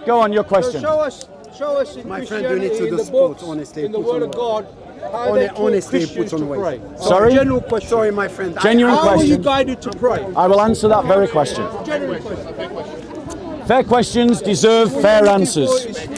Go on, your question. So show us in My friend, you need to Christianity, do in the sport, books, honestly, in the put Word on of weight. God, how they taught Honestly, Christians put on to weight. pray. Sorry? General question. Sorry, my friend. Genuine How are you question. guided to pray? I will answer that very question. Genuine question. Fair questions deserve fair answers.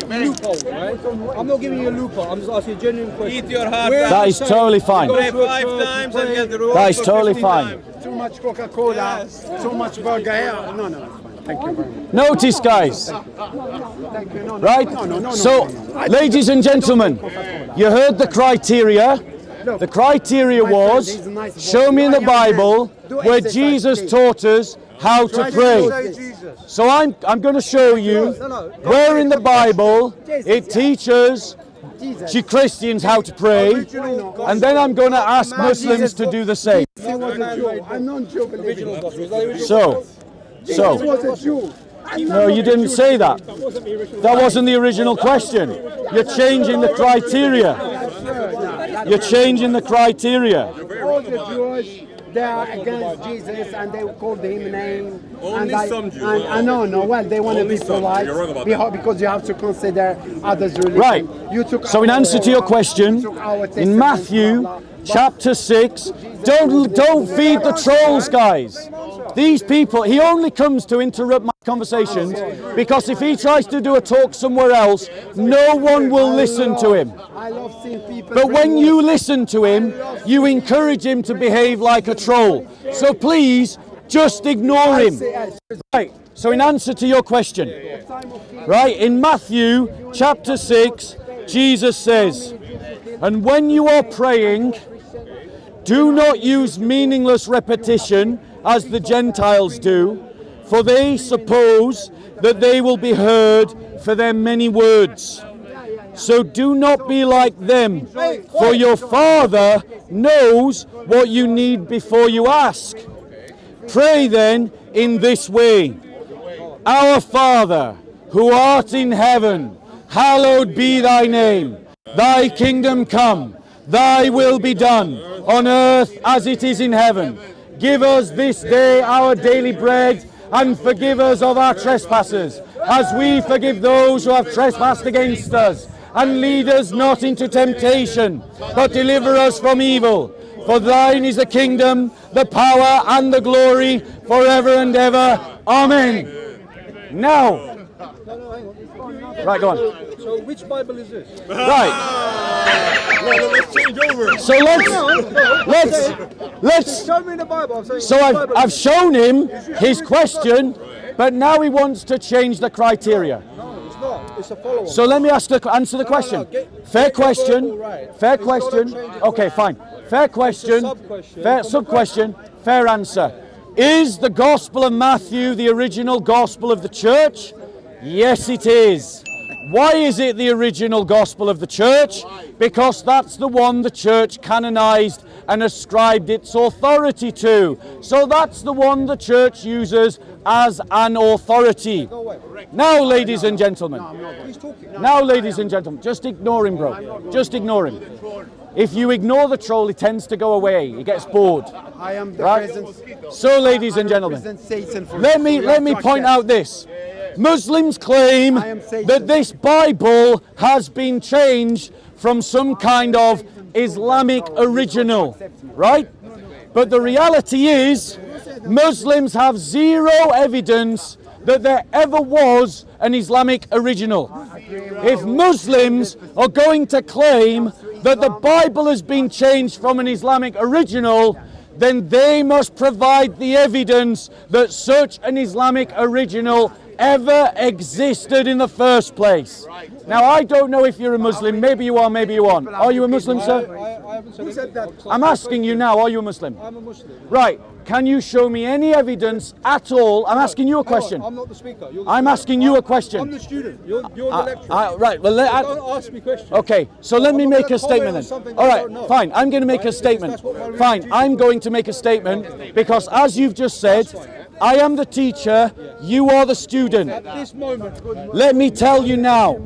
Loophole, right? I'm not giving you a loophole. I'm just asking a genuine question. Eat your heart. That is totally fine. Pray 5 times and get the reward That is for totally 50 fine. times. Too much Coca-Cola, too much burger here. No, it's fine. Thank you very much. Notice, guys, Thank you. No, right? No. So, ladies and gentlemen, you heard the criteria. The criteria was, show me in the Bible where Jesus taught us how to pray. So I'm going to show you where in the Bible it teaches Christians how to pray, and then I'm going to ask Muslims to do the same. I'm not joking. So, no, you didn't say that. That wasn't the original question. You're changing the criteria. You're changing the criteria. All the Jews, they are against Jesus and they called him name. Only some Jews. Well, they want to be some. polite You're wrong about that. because you have to consider others' religion. Right. You took So in answer to your question, in Matthew chapter 6, don't feed the trolls, guys. These people, he only comes to interrupt my conversations because if he tries to do a talk somewhere else, no one will listen to him. I love seeing people. But when you listen to him, you encourage him to behave like a troll. So please, just ignore him. Right, so in answer to your question, right, in Matthew chapter 6, Jesus says, and when you are praying, do not use meaningless repetition as the Gentiles do, for they suppose that they will be heard for their many words. So do not be like them, for your Father knows what you need before you ask. Pray then in this way: Our Father, who art in heaven, hallowed be thy name. Thy kingdom come, thy will be done, on earth as it is in heaven. Give us this day our daily bread, and forgive us of our trespasses, as we forgive those who have trespassed against us. And lead us not into temptation, but deliver us from evil. For thine is the kingdom, the power, and the glory, forever and ever. Amen. Now, right, go on. So which Bible is this? Right. Let's change over. So let's. Show me in the Bible. I'm saying So I've shown him his question, but now he wants to change the criteria. No, it's not. It's a follow-up. So let me answer the question. Fair question. Fair question. Okay, fine. Fair question. Fair sub-question. Fair answer. Is the Gospel of Matthew the original Gospel of the Church? Yes, it is. Why is it the original Gospel of the Church? Because that's the one the Church canonized and ascribed its authority to. So that's the one the Church uses as an authority. Now, ladies and gentlemen. Now, ladies and gentlemen. Just ignore him, bro. Just ignore him. If you ignore the troll, he tends to go away. He gets bored. I am the Right? present. So, ladies and gentlemen, let me point out this. Muslims claim that this Bible has been changed from some kind of Islamic original, right? But the reality is, Muslims have zero evidence that there ever was an Islamic original. If Muslims are going to claim that the Bible has been changed from an Islamic original, then they must provide the evidence that such an Islamic original ever existed in the first place. Now, I don't know if you're a Muslim. Maybe you are, maybe you aren't. Are you a Muslim, sir? I haven't said that. I'm asking you now, are you a Muslim? I'm a Muslim. Right. Can you show me any evidence at all? I'm asking you a question. I'm not the speaker. You're the I'm speaker. asking you a I'm question. the student. You're the lecturer. Right. Well, Don't ask me questions. okay. So let me I'm make gonna a statement comment on something then. All I don't right. know. Fine. I'm going to make a Right? statement. That's what my religion Fine. teaches. I'm going to make a statement because, as you've just said, I am the teacher. You are the student. At this moment, Let me tell you now,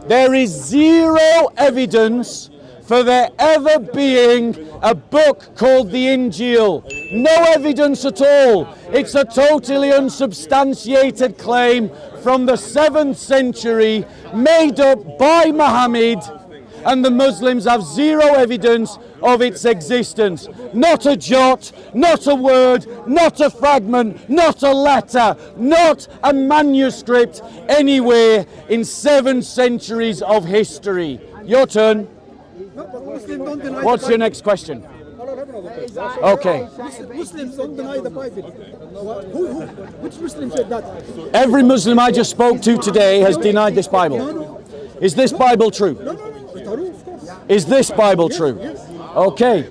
there is zero evidence for there ever being a book called the Injil. No evidence at all. It's a totally unsubstantiated claim from the 7th century made up by Muhammad, and the Muslims have zero evidence of its existence. Not a jot, not a word, not a fragment, not a letter, not a manuscript anywhere in 7 centuries of history. Your turn. What's your next question? Okay. Muslims don't deny the Bible. Which Muslim said that? Every Muslim I just spoke to today has denied this Bible. Is this Bible true? Is this Bible true? Okay.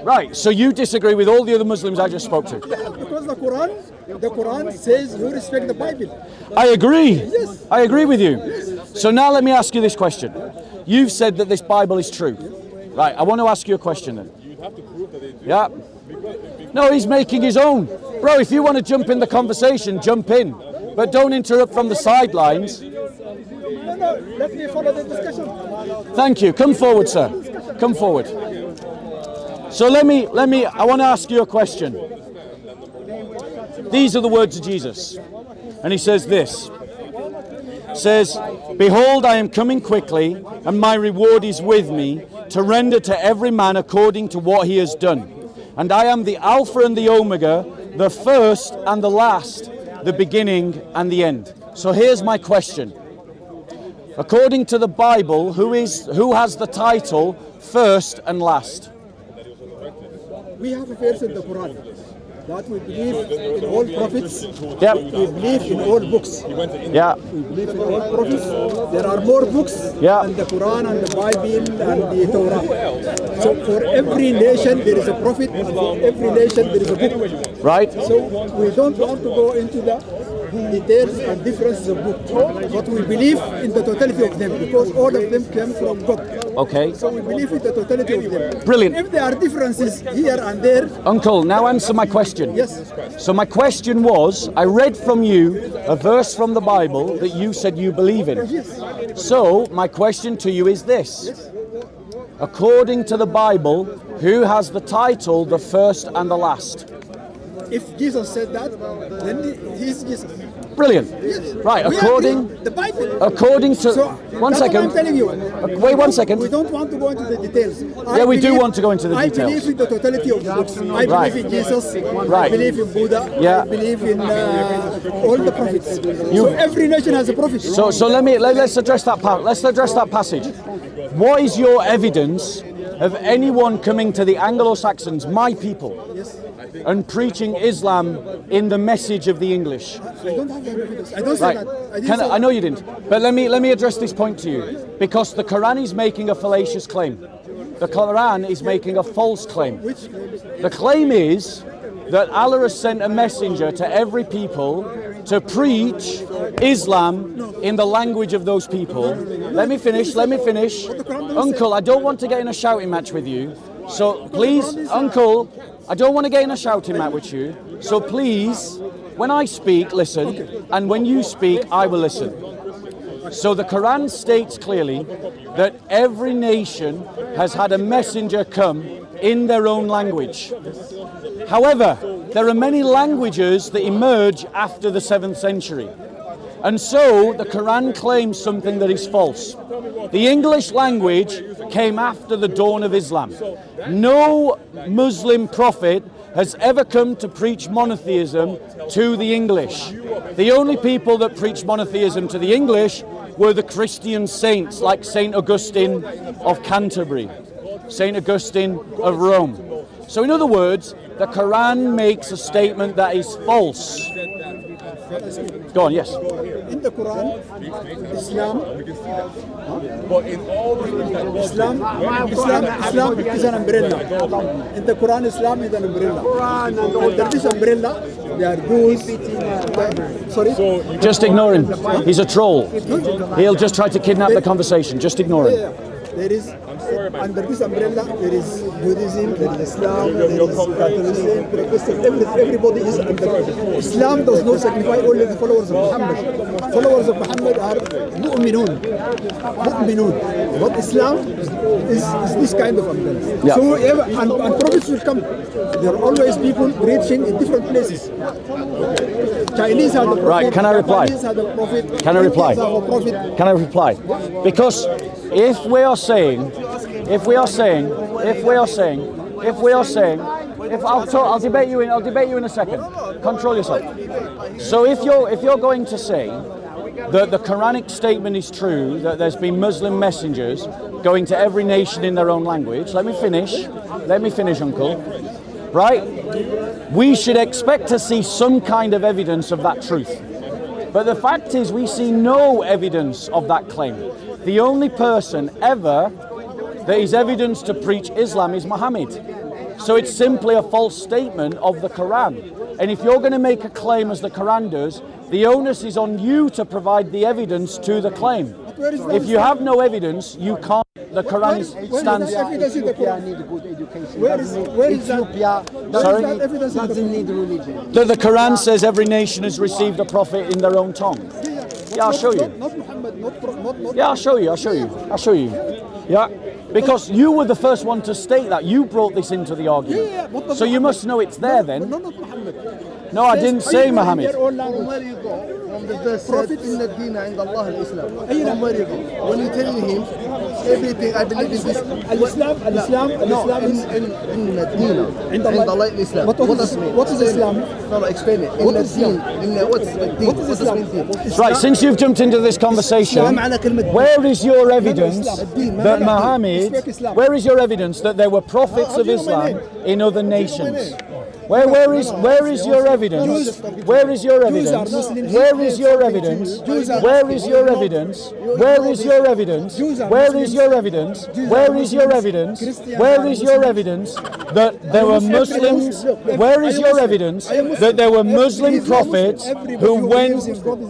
Right, so you disagree with all the other Muslims I just spoke to? Because the Quran says you respect the Bible. I agree. I agree with you. So now let me ask you this question. You've said that this Bible is true. Right, I want to ask you a question then. Yeah. No, he's making his own. Bro, if you want to jump in the conversation, jump in. But don't interrupt from the sidelines. No, let me follow the discussion. Thank you. Come forward, sir. Come forward. So I want to ask you a question. These are the words of Jesus. And he says this. Says, "Behold, I am coming quickly, and my reward is with me, to render to every man according to what he has done. And I am the Alpha and the Omega, the first and the last, the beginning and the end." So here's my question. According to the Bible, who has the title first and last? We have a verse in the Quran that we believe in all prophets. Yep. We believe in all books. Yeah. We believe in all prophets. There are more books than the Quran and the Bible and the Torah. So for every nation there is a prophet, and for every nation there is a book. Right. So we don't want to go into the details and differences of books, but we believe in the totality of them because all of them came from God. Okay. So we believe in the totality of them. Brilliant. If there are differences here and there, Uncle, now answer my question. yes. So my question was, I read from you a verse from the Bible that you said you believe in. So my question to you is this. According to the Bible, who has the title the first and the last? If Jesus said that, then he's Jesus. Brilliant. Right, We according agree. The Bible. according to So one that's second. what I'm telling you. Wait 1 second. We don't want to go into the details. Yeah, we do want to go into the I details. believe in the totality of the books. I Right. believe in Jesus. Right. I believe in Buddha. Yeah. I believe in all the prophets. So every nation has a prophet. So let's address that passage. What is your evidence of anyone coming to the Anglo-Saxons, my people, and preaching Islam in the message of the English? I don't have the evidence. I don't say Right. that. I didn't say I know you didn't. But let me address this point to you, because the Quran is making a fallacious claim. The Quran is making a false claim. Which The claim is that Allah has sent a messenger to every people to preach Islam in the language of those people. Let me finish. Uncle, I don't want to get in a shouting match with you. So please, Uncle, I don't want to get in a shouting match with you. So please, when I speak, listen. And when you speak, I will listen. So the Quran states clearly that every nation has had a messenger come in their own language. However, there are many languages that emerge after the 7th century. And so the Quran claims something that is false. The English language came after the dawn of Islam. No Muslim prophet has ever come to preach monotheism to the English. The only people that preached monotheism to the English were the Christian saints like Saint Augustine of Canterbury, Saint Augustine of Rome. So in other words, the Quran makes a statement that is false. Go on, yes. in the Quran, Islam is an umbrella. In the Quran, Islam is an umbrella. Under this umbrella, there are rules. Sorry? Just ignore him. He's a troll. He'll just try to kidnap the conversation. Just ignore him. There is, under this umbrella, there is Buddhism, there is Islam, there is Catholicism, Protestant, everybody is under. Islam does not signify only the followers of Muhammad. Followers of Muhammad are mu'minun. But Islam is this kind of umbrella. Yeah. So, and prophets will come. There are always people preaching in different places. Chinese had a prophet. Right, can I reply? Japanese had a prophet. Can I reply? Indians have a prophet. Can I reply? Because if we are saying, I'll debate you in a second. Control yourself. So if you're going to say that the Quranic statement is true, that there's been Muslim messengers going to every nation in their own language, let me finish, Uncle. Right? We should expect to see some kind of evidence of that truth. But the fact is, we see no evidence of that claim. The only person ever that is evidence to preach Islam is Muhammad. So it's simply a false statement of the Quran. And if you're going to make a claim as the Quran does, the onus is on you to provide the evidence to the claim. If you have no evidence, you can't. The Quran stands. Ethiopia needs good education. Where is Ethiopia doesn't need religion. The Quran says every nation has received a prophet in their own tongue. Yeah, I'll show you. Not Muhammad, not. Yeah, I'll show you. Yeah, because you were the first one to state that. You brought this into the argument. So you must know it's there then. No, not Muhammad. No, I didn't say Muhammad. From where you go? From the verse prophet in the deen and Allah al-Islam. From where you go? When you tell him everything, I believe in this. Al-Islam in the deen. In Allah al-Islam. What does it mean? What is Islam? No, explain it. In the deen. What is Islam? Right, since you've jumped into this conversation, where is your evidence that Muhammad, where is your evidence that there were prophets of Islam in other nations? Where is your evidence? Where is your evidence? Where is your evidence? Where is your evidence? Where is your evidence? Where is your evidence? Where is your evidence? Where is your evidence that there were Muslims? Where is your evidence that there were Muslim prophets who went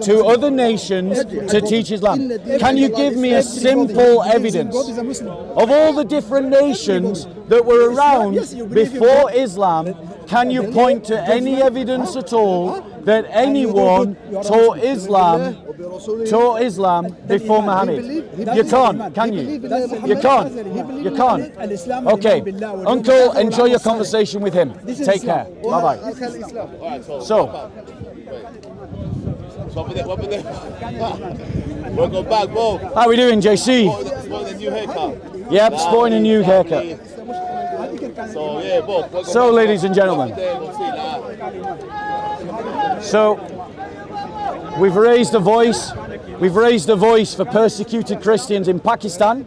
to other nations to teach Islam? Can you give me a simple evidence of all the different nations that were around before Islam? Can you point to any evidence at all that anyone taught Islam before Muhammad? You can't, can you? You can't. Okay, Uncle, enjoy your conversation with him. Take care. Bye-bye. So, Welcome back, Bo. how we doing, JC? Sporting a new haircut. Yep, sporting a new haircut. So, yeah, Bo. So, ladies and gentlemen, so we've raised a voice for persecuted Christians in Pakistan.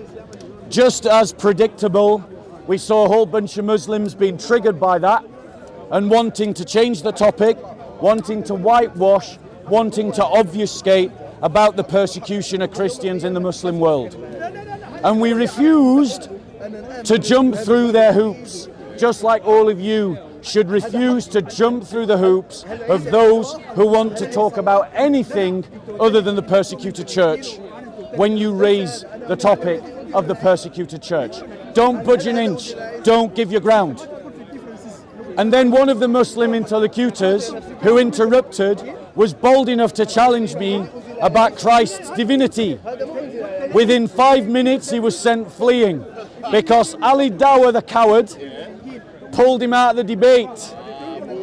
Just as predictable, we saw a whole bunch of Muslims being triggered by that and wanting to change the topic, wanting to whitewash, wanting to obfuscate about the persecution of Christians in the Muslim world. And we refused to jump through their hoops, just like all of you should refuse to jump through the hoops of those who want to talk about anything other than the persecuted church when you raise the topic of the persecuted church. Don't budge an inch, don't give your ground. And then one of the Muslim interlocutors who interrupted was bold enough to challenge me about Christ's divinity. Within 5 minutes he was sent fleeing because Ali Dawah, the coward, pulled him out of the debate.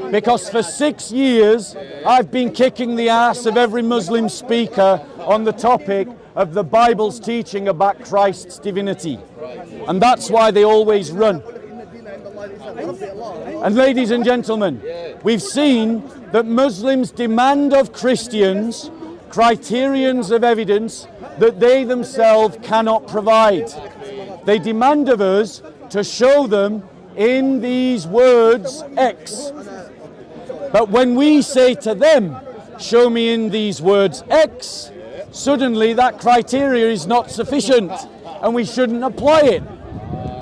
Because for 6 years I've been kicking the ass of every Muslim speaker on the topic of the Bible's teaching about Christ's divinity. And that's why they always run. And ladies and gentlemen, we've seen that Muslims demand of Christians criterions of evidence that they themselves cannot provide. They demand of us to show them in these words X. But when we say to them, show me in these words X, suddenly that criteria is not sufficient and we shouldn't apply it.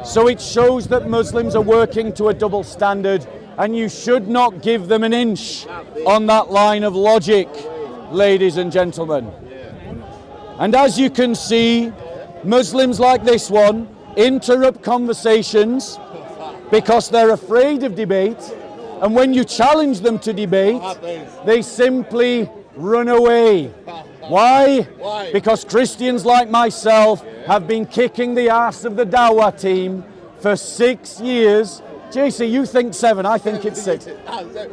So it shows that Muslims are working to a double standard, and you should not give them an inch on that line of logic, ladies and gentlemen. And as you can see, Muslims like this one interrupt conversations because they're afraid of debate, and when you challenge them to debate, they simply run away. Why? Because Christians like myself have been kicking the ass of the Dawah team for 6 years, JC, you think 7, I think it's 6.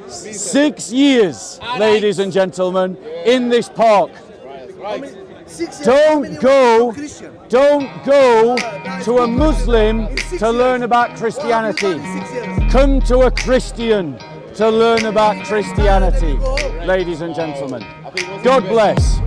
6 years, ladies and gentlemen, in this park. Right. 6 years, Don't go Christian. to a Muslim to learn about Christianity. 6 years. Come to a Christian to learn about Christianity, ladies and gentlemen. God bless.